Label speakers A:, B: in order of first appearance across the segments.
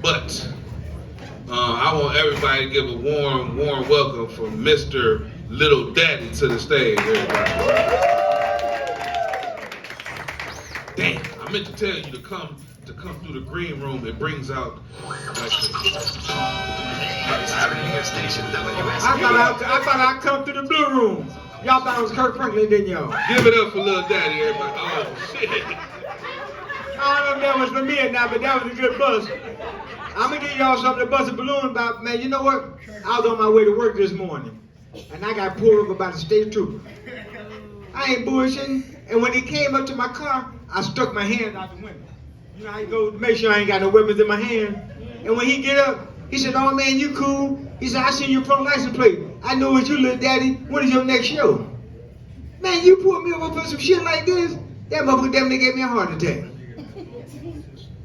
A: But I want everybody to give a warm welcome for Mr. Little Daddy to the stage, everybody. Damn, I meant to tell you to come through the green room. It brings out like
B: I thought I'd come to the blue room. Y'all thought it was Kirk Franklin, didn't y'all?
A: Give it up for Little Daddy, everybody. Oh shit.
B: I don't know if that was for me or not, but that was a good buzz. I'm gonna give y'all something to buzz a balloon about. Man, you know what? I was on my way to work this morning, and I got pulled over by the state trooper. I ain't bullshitting. And when he came up to my car, I stuck my hand out the window. You know how you go to make sure I ain't got no weapons in my hand. And when he get up, he said, "Oh man, you cool." He said, "I seen your pro license plate. I know it's you, Little Daddy. When is your next show?" Man, you pulled me over for some shit like this? That motherfucker definitely gave me a heart attack.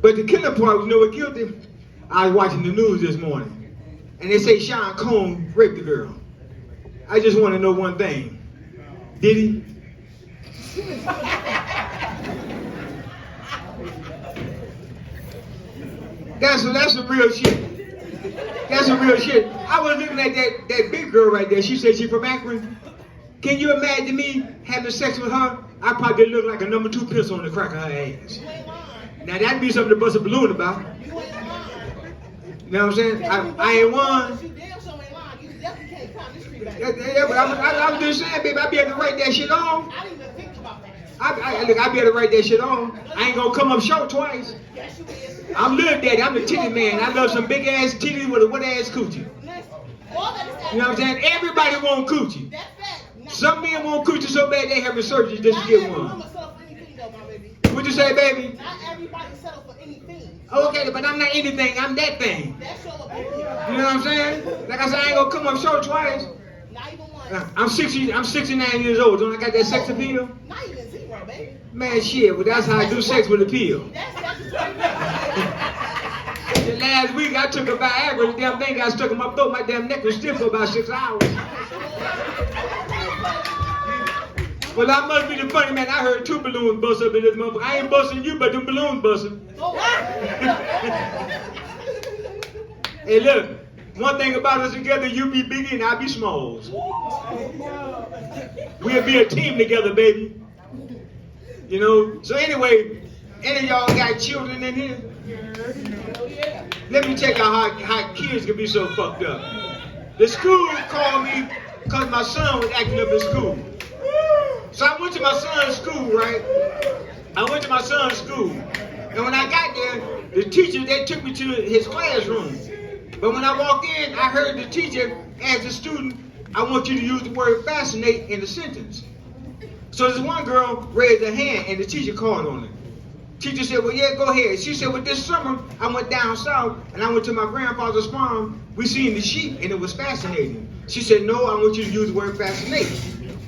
B: But the killer part was, you know what killed him? I was watching the news this morning, and they say Sean Combs raped the girl. I just want to know one thing. Did he? That's some real shit. That's some real shit. I was looking at that big girl right there. She said she from Akron. Can you imagine me having sex with her? I probably look like a number 2 pistol on the crack of her ass. Now that'd be something to bust a balloon about. You know what I'm saying? I ain't one. Yeah, but I was just saying, baby, I be able to write that shit on. I didn't even think about that. Look, I be able to write that shit on. I ain't gonna come up short twice. I'm Little Daddy. I'm the titty man. I love some big ass titties with a wet ass coochie. You know what I'm saying? Everybody want coochie. Some men want coochie so bad they having surgery just to get one. What'd you say, baby?
C: Not everybody settle for anything.
B: Okay, but I'm not anything. I'm that thing.
C: That's your opinion.
B: You know what I'm saying? Like I said, I ain't gonna come up short twice.
C: Not even one.
B: I'm 69 years old. Don't I got that sex appeal?
C: Not even 0, baby.
B: Man, shit, but that's how I do sex with appeal. The last week I took a Viagra, the damn thing got stuck in my throat. My damn neck was stiff for about 6 hours. Well, I must be the funny man. I heard 2 balloons bust up in this motherfucker. I ain't busting you, but them balloons busting. Hey, look, one thing about us together, you be biggie and I be smalls. We'll be a team together, baby. You know? So anyway, any of y'all got children in here? Let me tell y'all how kids can be so fucked up. The school called me because my son was acting up in school. So I went to my son's school, right? I went to my son's school. And when I got there, the teacher, they took me to his classroom. But when I walked in, I heard the teacher ask the student, "I want you to use the word fascinate in the sentence." So this one girl raised her hand and the teacher called on her. Teacher said, "Well, yeah, go ahead." She said, "Well, this summer, I went down south and I went to my grandfather's farm. We seen the sheep and it was fascinating." She said, "No, I want you to use the word fascinate."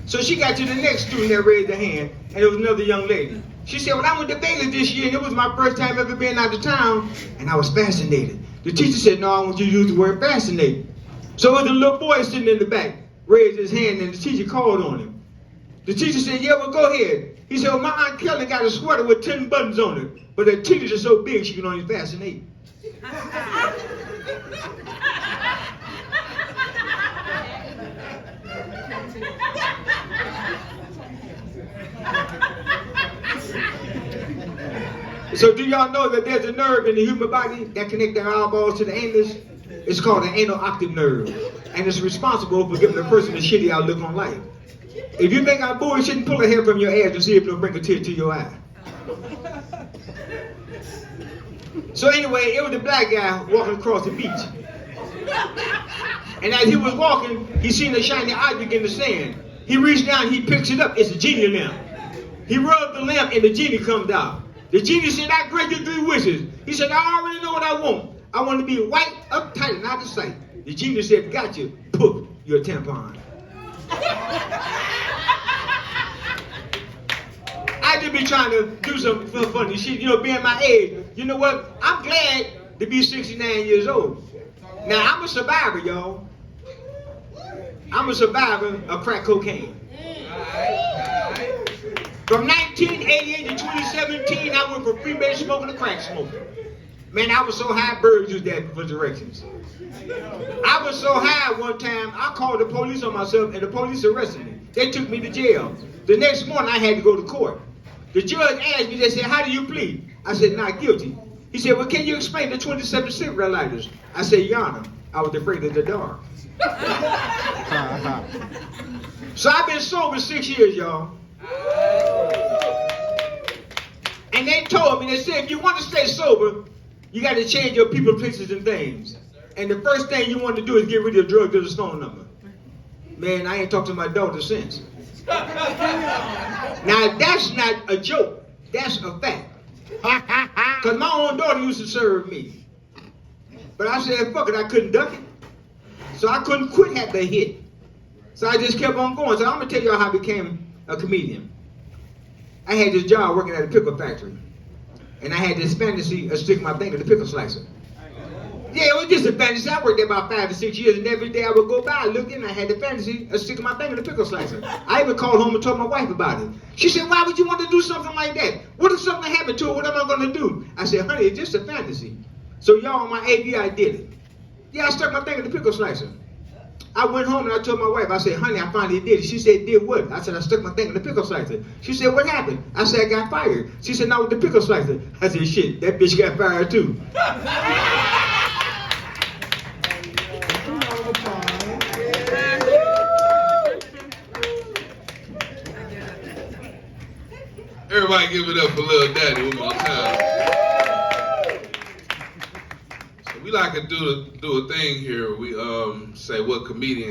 B: So she got to the next student that raised her hand, and it was another young lady. She said, "Well, I went to Vegas this year, and it was my first time ever being out of town, and I was fascinated." The teacher said, "No, I want you to use the word fascinate." So it was a little boy sitting in the back, raised his hand, and the teacher called on him. The teacher said, "Yeah, well, go ahead." He said, "Well, my Aunt Kelly got a sweater with 10 buttons on it, but her titties are so big she can only fascinate." So do y'all know that there's a nerve in the human body that connects the eyeballs to the anus? It's called an anal octave nerve, and it's responsible for giving a person a shitty outlook on life. If you think I'm bullshitting, pull a hair from your ass to see if it'll bring a tear to your eye. So anyway, it was the black guy walking across the beach. And as he was walking, he seen a shiny object in the sand. He reached down, he picks it up, it's a genie lamp. He rubbed the lamp and the genie comes out. The genie said, "I grant you 3 wishes." He said, "I already know what I want. I want to be white, uptight, and out of sight." The genie said, "Got you. Poof, you're a tampon." I just be trying to do some funny shit, you know, being my age. You know what? I'm glad to be 69 years old. Now, I'm a survivor, y'all. I'm a survivor of crack cocaine. From 1988 to 2017, I went from freebase smoking to crack smoking. Man, I was so high, birds used that for directions. I was so high one time, I called the police on myself, and the police arrested me. They took me to jail. The next morning, I had to go to court. The judge asked me, they said, how do you plead? I said, not guilty. He said, well, can you explain the 27 cigarette lighters? I said, Your Honor, I was afraid of the dark. So I've been sober 6 years, y'all. And they told me, they said, if you want to stay sober, you got to change your people, places, and things. And the first thing you want to do is get rid of your drug dealer's phone number. Man, I ain't talked to my daughter since. Now, that's not a joke. That's a fact. Because my own daughter used to serve me. But I said, fuck it, I couldn't duck it. So I couldn't quit having the hit. So I just kept on going. So I'm going to tell y'all how I became a comedian. I had this job working at a pickle factory. And I had this fantasy of sticking my finger in the pickle slicer. Yeah, it was just a fantasy. I worked there about 5 to 6 years, and every day I would go by looking, and I had the fantasy of sticking my finger in the pickle slicer. I even called home and told my wife about it. She said, why would you want to do something like that? What if something happened to her? What am I going to do? I said, honey, it's just a fantasy. So y'all, on my AV, I did it. Yeah, I stuck my finger in the pickle slicer. I went home and I told my wife, I said, honey, I finally did it. She said, did what? I said, I stuck my finger in the pickle slicer. She said, what happened? I said, I got fired. She said, no, with the pickle slicer. I said, shit, that bitch got fired too.
A: Everybody give it up for Lil Daddy one more time. So we like to do a thing here. We say what comedian